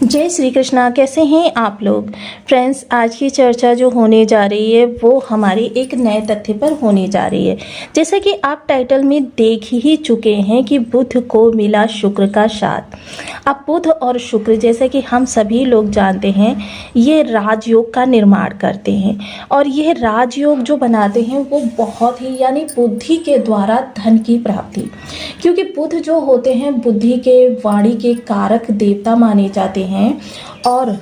जय श्री कृष्णा। कैसे हैं आप लोग फ्रेंड्स। आज की चर्चा जो होने जा रही है वो हमारी एक नए तथ्य पर होने जा रही है। जैसे कि आप टाइटल में देख ही चुके हैं कि बुध को मिला शुक्र का साथ। अब बुध और शुक्र जैसे कि हम सभी लोग जानते हैं ये राजयोग का निर्माण करते हैं और यह राजयोग जो बनाते हैं वो बहुत ही यानी बुद्धि के द्वारा धन की प्राप्ति, क्योंकि बुध जो होते हैं बुद्धि के वाणी के कारक देवता माने जाते हैं और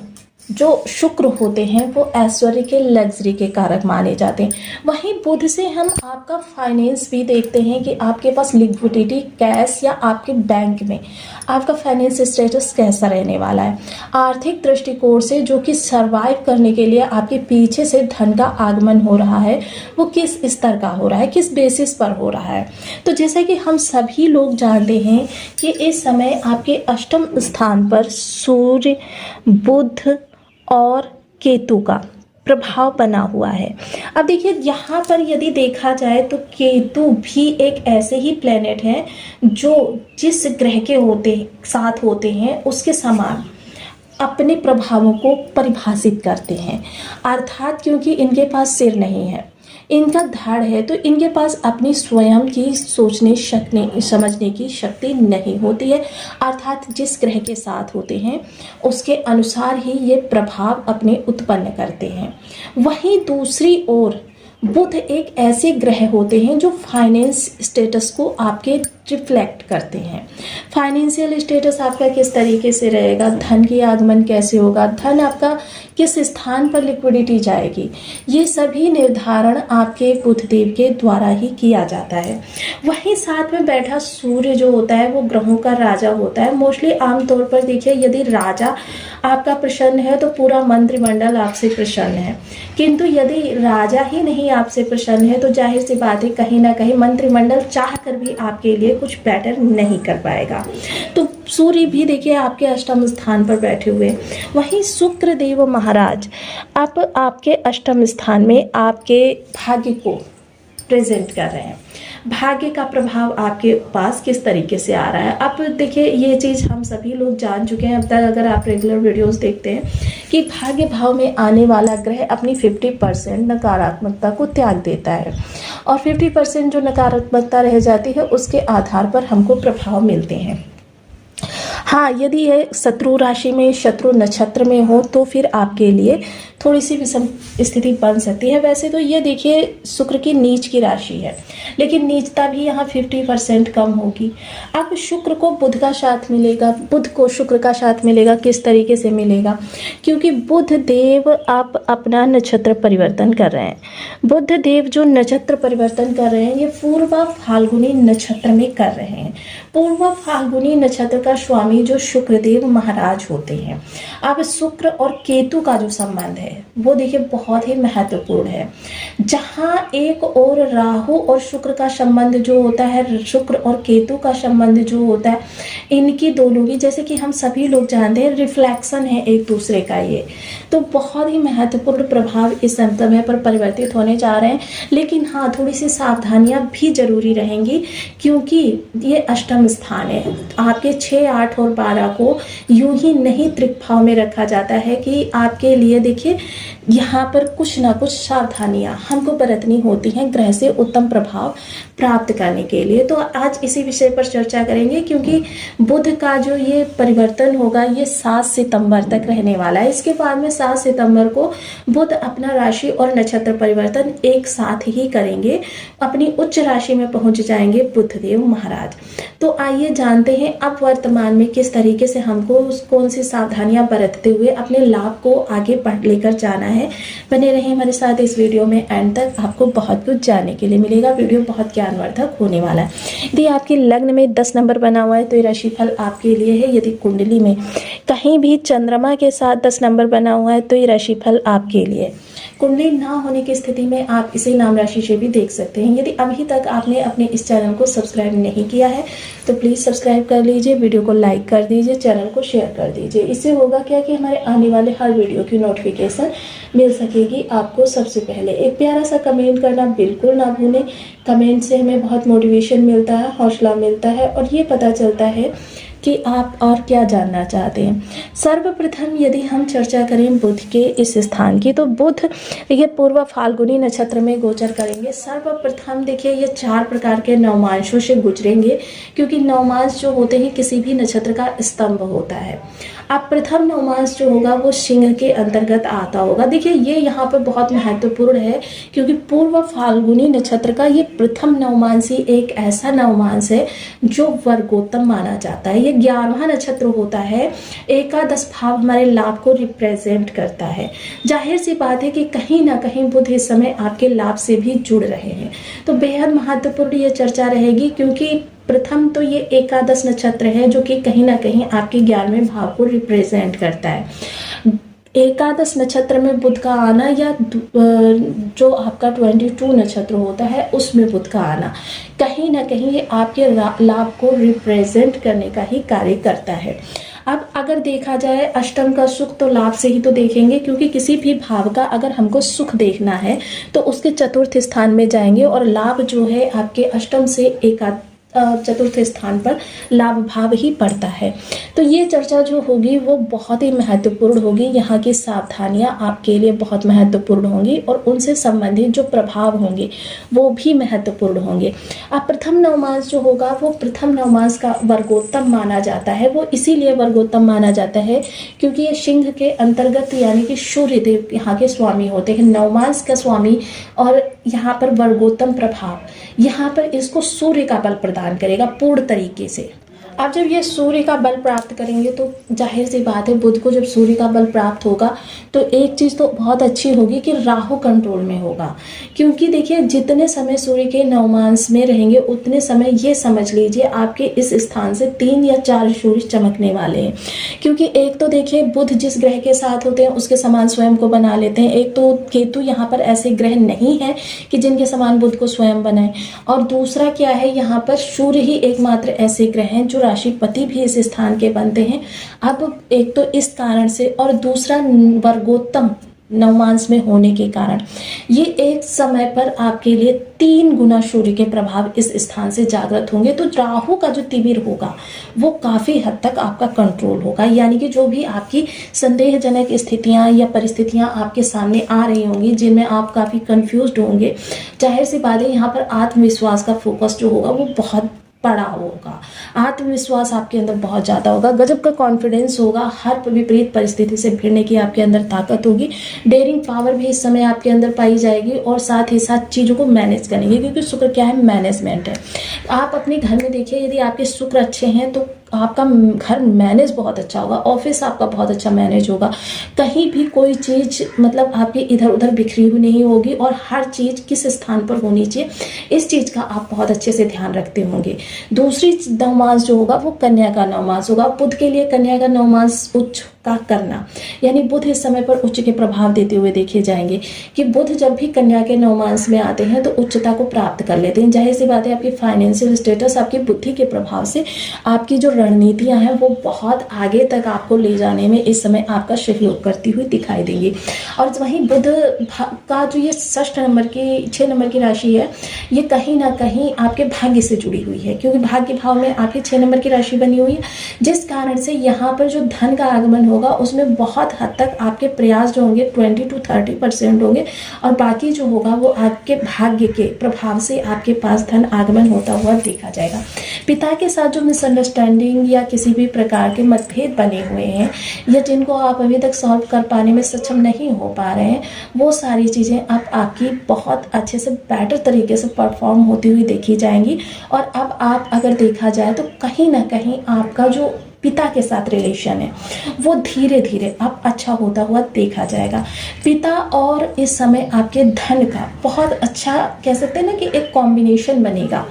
जो शुक्र होते हैं वो ऐश्वर्य के लग्जरी के कारक माने जाते हैं। वहीं बुध से हम आपका फाइनेंस भी देखते हैं कि आपके पास लिक्विडिटी कैश या आपके बैंक में आपका फाइनेंस स्टेटस कैसा रहने वाला है। आर्थिक दृष्टिकोण से जो कि सरवाइव करने के लिए आपके पीछे से धन का आगमन हो रहा है वो किस स्तर का हो रहा है, किस बेसिस पर हो रहा है। तो जैसे कि हम सभी लोग जानते हैं कि इस समय आपके अष्टम स्थान पर सूर्य, बुध और केतु का प्रभाव बना हुआ है। अब देखिए यहाँ पर यदि देखा जाए तो केतु भी एक ऐसे ही प्लेनेट है जो जिस ग्रह के साथ होते हैं उसके समान अपने प्रभावों को परिभाषित करते हैं। अर्थात क्योंकि इनके पास सिर नहीं है, इनका धड़ है, तो इनके पास अपनी स्वयं की सोचने समझने की शक्ति नहीं होती है। अर्थात जिस ग्रह के साथ होते हैं उसके अनुसार ही ये प्रभाव अपने उत्पन्न करते हैं। वहीं दूसरी ओर बुध एक ऐसे ग्रह होते हैं जो फाइनेंस स्टेटस को आपके रिफ्लेक्ट करते हैं। फाइनेंशियल स्टेटस आपका किस तरीके से रहेगा, धन की आगमन कैसे होगा, धन आपका किस स्थान पर लिक्विडिटी जाएगी, ये सभी निर्धारण आपके बुधदेव के द्वारा ही किया जाता है। वहीं साथ में बैठा सूर्य जो होता है वो ग्रहों का राजा होता है। मोस्टली आमतौर पर देखिए यदि राजा आपका प्रसन्न है तो पूरा मंत्रिमंडल आपसे प्रसन्न है, किंतु यदि राजा ही नहीं आपसे प्रसन्न है तो जाहिर सी बात है कहीं ना कहीं मंत्रिमंडल चाह कर भी आपके लिए कुछ बेटर नहीं कर पाएगा। तो सूर्य भी देखिए आपके अष्टम स्थान पर बैठे हुए। वहीं शुक्र देव महाराज अब आपके अष्टम स्थान में आपके भाग्य को प्रेजेंट कर रहे हैं। भाग्य का प्रभाव आपके पास किस तरीके से आ रहा है। अब देखिए ये चीज़ हम सभी लोग जान चुके हैं अब तक, अगर आप रेगुलर वीडियोस देखते हैं कि भाग्य भाव में आने वाला ग्रह अपनी 50% नकारात्मकता को त्याग देता है और 50% जो नकारात्मकता रह जाती है उसके आधार पर हमको प्रभाव मिलते हैं। हाँ, यदि ये शत्रु राशि में, शत्रु नक्षत्र में हो तो फिर आपके लिए थोड़ी सी विषम स्थिति बन सकती है। वैसे तो ये देखिए शुक्र की नीच की राशि है, लेकिन नीचता भी यहाँ 50% कम होगी। अब शुक्र को बुध का साथ मिलेगा, बुध को शुक्र का साथ मिलेगा। किस तरीके से मिलेगा, क्योंकि बुध देव आप अपना नक्षत्र परिवर्तन कर रहे हैं। बुध देव जो नक्षत्र परिवर्तन कर रहे हैं ये पूर्वा फाल्गुनी नक्षत्र में कर रहे हैं। पूर्वा फाल्गुनी नक्षत्र का स्वामी जो शुक्रदेव महाराज होते हैं। अब शुक्र और केतु का जो संबंध है वो देखिए बहुत ही महत्वपूर्ण है। जहां एक और राहु और शुक्र का संबंध जो होता है, शुक्र और केतु का संबंध जो होता है, इनकी दोनों की जैसे कि हम सभी लोग जानते हैं रिफ्लेक्शन है एक दूसरे का। ये तो बहुत ही महत्वपूर्ण प्रभाव इस समय पर परिवर्तित होने जा रहे हैं। लेकिन हाँ, थोड़ी सी सावधानियां भी जरूरी रहेंगी, क्योंकि ये अष्टम स्थान है। आपके 6, 8 और 12 को यूं ही नहीं त्रिभाव में रखा जाता है कि आपके लिए देखिए यहाँ पर कुछ ना कुछ सावधानियां हमको बरतनी होती हैं ग्रह से उत्तम प्रभाव प्राप्त करने के लिए। तो आज इसी विषय पर चर्चा करेंगे, क्योंकि बुध का जो ये परिवर्तन होगा ये 7 सितंबर तक रहने वाला है। इसके बाद में 7 सितंबर को बुध अपना राशि और नक्षत्र परिवर्तन एक साथ ही करेंगे, अपनी उच्च राशि में पहुंच जाएंगे बुधदेव महाराज। तो आइए जानते हैं अब वर्तमान में किस तरीके से हमको कौन सी सावधानियां बरतते हुए अपने लाभ को आगे लेकर जाना है। बने रहें हमारे साथ इस वीडियो में, एंड तक आपको बहुत कुछ जानने के लिए मिलेगा। वीडियो बहुत ज्ञानवर्धक होने वाला है। यदि आपकी लग्न में 10 नंबर बना हुआ है तो ये राशिफल आपके लिए है। यदि कुंडली में कहीं भी चंद्रमा के साथ 10 नंबर बना हुआ है तो ये राशिफल आपके लिए। कुंडली ना होने की स्थिति में आप इसे नाम राशि से भी देख सकते हैं। यदि अभी तक आपने अपने इस चैनल को सब्सक्राइब नहीं किया है तो प्लीज़ सब्सक्राइब कर लीजिए, वीडियो को लाइक कर दीजिए, चैनल को शेयर कर दीजिए। इससे होगा क्या कि हमारे आने वाले हर वीडियो की नोटिफिकेशन मिल सकेगी आपको सबसे पहले। एक प्यारा सा कमेंट करना बिल्कुल ना भूलें। कमेंट से हमें बहुत मोटिवेशन मिलता है, हौसला मिलता है और ये पता चलता है कि आप और क्या जानना चाहते हैं। सर्वप्रथम यदि हम चर्चा करें बुध के इस स्थान की, तो बुध देखिए पूर्व फाल्गुनी नक्षत्र में गोचर करेंगे। सर्वप्रथम देखिए ये 4 प्रकार के नवमांशों से गुजरेंगे, क्योंकि नवमांश जो होते हैं किसी भी नक्षत्र का स्तंभ होता है। अब प्रथम नवमांश जो होगा वो सिंह के अंतर्गत आता होगा। देखिए ये यहाँ पर बहुत महत्वपूर्ण है, क्योंकि पूर्व फाल्गुनी नक्षत्र का ये प्रथम नवमांश ही एक ऐसा नवमांश है जो वर्गोत्तम माना जाता है। ये 11वां नक्षत्र होता है, एकादश भाव हमारे लाभ को रिप्रेजेंट करता है। जाहिर सी बात है कि कहीं ना कहीं बुध इस समय आपके लाभ से भी जुड़ रहे हैं, तो बेहद महत्वपूर्ण ये चर्चा रहेगी, क्योंकि प्रथम तो ये एकादश नक्षत्र है जो कि कहीं ना कहीं आपके 11वें भाव को रिप्रेजेंट करता है। एकादश नक्षत्र में बुध का आना या जो आपका 22 नक्षत्र होता है उसमें बुध का आना कहीं ना कहीं ये आपके लाभ को रिप्रेजेंट करने का ही कार्य करता है। अब अगर देखा जाए अष्टम का सुख, तो लाभ से ही तो देखेंगे, क्योंकि किसी भी भाव का अगर हमको सुख देखना है तो उसके चतुर्थ स्थान में जाएंगे, और लाभ जो है आपके अष्टम से चतुर्थ स्थान पर लाभ भाव ही पड़ता है। तो ये चर्चा जो होगी वो बहुत ही महत्वपूर्ण होगी। यहाँ की सावधानियां आपके लिए बहुत महत्वपूर्ण होंगी, और उनसे संबंधित जो प्रभाव होंगे वो भी महत्वपूर्ण होंगे। अब प्रथम नवमांश जो होगा वो प्रथम नवमांश का वर्गोत्तम माना जाता है। वो इसीलिए वर्गोत्तम माना जाता है क्योंकि ये सिंह के अंतर्गत यानी कि सूर्य देव यहाँ के स्वामी होते हैं, नवमांश का स्वामी, और यहाँ पर वर्गोत्तम प्रभाव यहाँ पर इसको सूर्य का बल प्रदान करेगा पूर्ण तरीके से। अब जब ये सूर्य का बल प्राप्त करेंगे तो जाहिर सी बात है बुध को जब सूर्य का बल प्राप्त होगा तो एक चीज़ तो बहुत अच्छी होगी कि राहु कंट्रोल में होगा, क्योंकि देखिए जितने समय सूर्य के नवमांश में रहेंगे उतने समय ये समझ लीजिए आपके इस स्थान से 3 या 4 सूर्य चमकने वाले हैं। क्योंकि एक तो देखिए बुध जिस ग्रह के साथ होते हैं उसके समान स्वयं को बना लेते हैं, एक तो केतु यहाँ पर ऐसे ग्रह नहीं है कि जिनके समान बुध को स्वयं बनाए, और दूसरा क्या है यहाँ पर सूर्य ही एकमात्र ऐसे ग्रह हैं जो राशिपति भी इस स्थान के बनते हैं। अब एक तो इस कारण से, और दूसरा वर्गोत्तम नवमांश में होने के कारण ये एक समय पर आपके लिए 3 गुना सूर्य के प्रभाव इस स्थान से जागृत होंगे। तो राहु का जो तिमिर होगा वो काफ़ी हद तक आपका कंट्रोल होगा, यानी कि जो भी आपकी संदेहजनक स्थितियां या परिस्थितियां आपके सामने आ रही होंगी जिनमें आप काफ़ी कंफ्यूज्ड होंगे, जाहिर सी बात है यहाँ पर आत्मविश्वास का फोकस जो होगा वो बहुत बड़ा होगा। आत्मविश्वास आपके अंदर बहुत ज़्यादा होगा, गजब का कॉन्फिडेंस होगा, हर विपरीत परिस्थिति से भिड़ने की आपके अंदर ताकत होगी। डेयरिंग पावर भी इस समय आपके अंदर पाई जाएगी, और साथ ही साथ चीज़ों को मैनेज करेंगे, क्योंकि शुक्र क्या है, मैनेजमेंट है। आप अपने घर में देखिए यदि आपके शुक्र अच्छे हैं तो आपका घर मैनेज बहुत अच्छा होगा, ऑफिस आपका बहुत अच्छा मैनेज होगा, कहीं भी कोई चीज़ मतलब आपकी इधर उधर बिखरी हुई नहीं होगी, और हर चीज़ किस स्थान पर होनी चाहिए इस चीज़ का आप बहुत अच्छे से ध्यान रखते होंगे। दूसरी नवमास जो होगा वो कन्या का नवमास होगा। बुध के लिए कन्या का नवमास उच्च का करना, यानी बुध इस समय पर उच्च के प्रभाव देते हुए देखे जाएंगे कि बुध जब भी कन्या के नवमास में आते हैं तो उच्चता को प्राप्त कर लेते हैं। जाहिर सी बात है आपकी फाइनेंशियल स्टेटस आपकी बुद्धि के प्रभाव से आपकी जो रणनीतियां हैं वो बहुत आगे तक आपको ले जाने में इस समय आपका सहयोग करती हुई दिखाई देंगी। और वहीं बुध का जो ये 6 नंबर की राशि है ये कहीं ना कहीं आपके भाग्य से जुड़ी हुई है, क्योंकि भाग्य भाव में आपकी 6 नंबर की राशि बनी हुई है, जिस कारण से यहाँ पर जो धन का आगमन होगा उसमें बहुत हद तक आपके प्रयास जो होंगे 20 to 30% होंगे, और बाकी जो होगा वो आपके भाग्य के प्रभाव से आपके पास धन आगमन होता हुआ देखा जाएगा। पिता के साथ जो मिसअंडरस्टैंडिंग या किसी भी प्रकार के मतभेद बने हुए हैं या जिनको आप अभी तक सॉल्व कर पाने में सक्षम नहीं हो पा रहे हैं, वो सारी चीज़ें अब आपकी बहुत अच्छे से बेटर तरीके से परफॉर्म होती हुई देखी जाएंगी। और अब आप अगर देखा जाए तो कहीं ना कहीं आपका जो पिता के साथ रिलेशन है वो धीरे धीरे अब अच्छा होता हुआ देखा जाएगा। पिता और इस समय आपके धन का बहुत अच्छा कह सकते हैं ना कि एक कॉम्बिनेशन बनेगा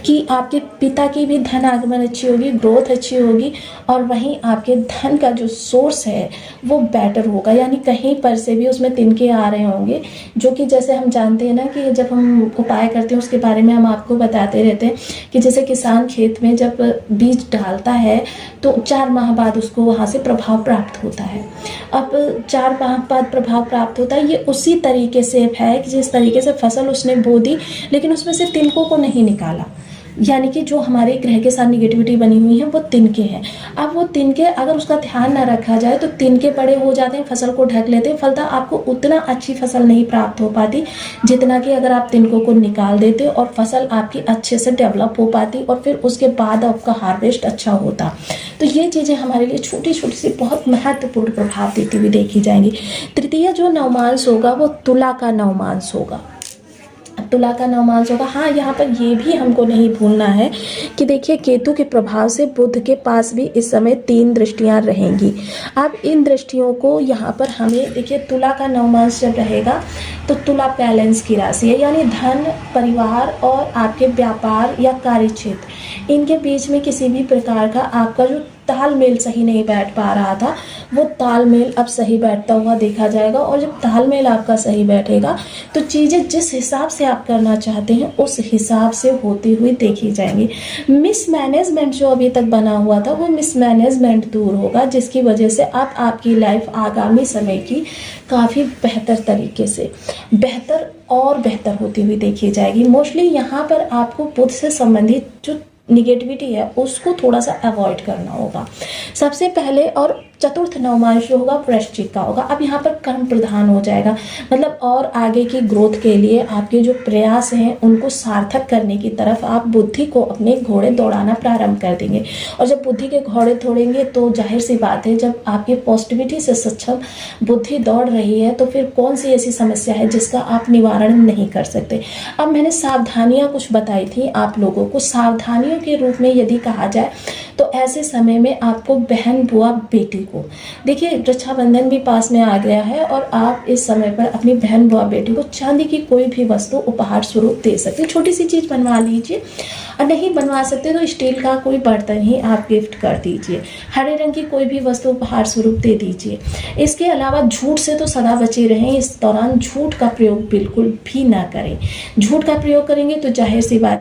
कि आपके पिता की भी धन आगमन अच्छी होगी, ग्रोथ अच्छी होगी, और वहीं आपके धन का जो सोर्स है वो बेटर होगा, यानी कहीं पर से भी उसमें तिनके आ रहे होंगे, जो कि जैसे हम जानते हैं ना कि जब हम उपाय करते हैं उसके बारे में हम आपको बताते रहते हैं कि जैसे किसान खेत में जब बीज डालता है तो 4 माह बाद उसको वहाँ से प्रभाव प्राप्त होता है। अब 4 माह बाद प्रभाव प्राप्त होता है, ये उसी तरीके से है कि जिस तरीके से फसल उसने बो दी लेकिन उसमें से तिनकों को नहीं निकाला, यानी कि जो हमारे ग्रह के साथ निगेटिविटी बनी हुई है वो तिनके हैं। अब वो तिनके अगर उसका ध्यान ना रखा जाए तो तिनके बड़े हो जाते हैं, फसल को ढक लेते हैं, फलतः आपको उतना अच्छी फसल नहीं प्राप्त हो पाती जितना कि अगर आप तिनकों को निकाल देते और फसल आपकी अच्छे से डेवलप हो पाती और फिर उसके बाद आपका हार्वेस्ट अच्छा होता। तो ये चीज़ें हमारे लिए छोटी छोटी सी बहुत महत्वपूर्ण प्रभाव देती हुई देखी जाएंगी। तृतीय जो नवमांश होगा वो तुला का नवमांश होगा। तुला का नवमांश होगा। हाँ, यहाँ पर ये भी हमको नहीं भूलना है कि देखिए केतु के प्रभाव से बुध के पास भी इस समय 3 दृष्टियाँ रहेंगी। अब इन दृष्टियों को यहाँ पर हमें देखिए, तुला का नवमांश जब रहेगा तो तुला बैलेंस की राशि है, यानी धन, परिवार और आपके व्यापार या कार्य क्षेत्र, इनके बीच में किसी भी प्रकार का आपका जो तालमेल सही नहीं बैठ पा रहा था वो तालमेल अब सही बैठता हुआ देखा जाएगा। और जब तालमेल आपका सही बैठेगा तो चीज़ें जिस हिसाब से आप करना चाहते हैं उस हिसाब से होती हुई देखी जाएंगी। मिसमैनेजमेंट जो अभी तक बना हुआ था वो मिसमैनेजमेंट दूर होगा, जिसकी वजह से अब आपकी लाइफ आगामी समय की काफ़ी बेहतर तरीके से बेहतर होती हुई देखी जाएगी। मोस्टली यहाँ पर आपको बुध से संबंधित जो निगेटिविटी है उसको थोड़ा सा अवॉइड करना होगा सबसे पहले। और चतुर्थ नवमांश जो होगा वृश्चिक का होगा। अब यहाँ पर कर्म प्रधान हो जाएगा, मतलब और आगे की ग्रोथ के लिए आपके जो प्रयास हैं उनको सार्थक करने की तरफ आप बुद्धि को अपने घोड़े दौड़ाना प्रारंभ कर देंगे। और जब बुद्धि के घोड़े दौड़ेंगे तो जाहिर सी बात है, जब आपकी पॉजिटिविटी से सक्षम बुद्धि दौड़ रही है तो फिर कौन सी ऐसी समस्या है जिसका आप निवारण नहीं कर सकते। अब मैंने सावधानियाँ कुछ बताई थी आप लोगों को। सावधानियों के रूप में यदि कहा जाए तो ऐसे समय में आपको बहन, बुआ, बेटी को, देखिए रक्षाबंधन भी पास में आ गया है और आप इस समय पर अपनी बहन, बुआ, बेटी को चांदी की कोई भी वस्तु उपहार स्वरूप दे सकते हैं। छोटी सी चीज़ बनवा लीजिए, और नहीं बनवा सकते तो स्टील का कोई बर्तन ही आप गिफ्ट कर दीजिए। हरे रंग की कोई भी वस्तु उपहार स्वरूप दे दीजिए। इसके अलावा झूठ से तो सदा बचे रहें। इस दौरान झूठ का प्रयोग बिल्कुल भी ना करें। झूठ का प्रयोग करेंगे तो जाहिर सी बात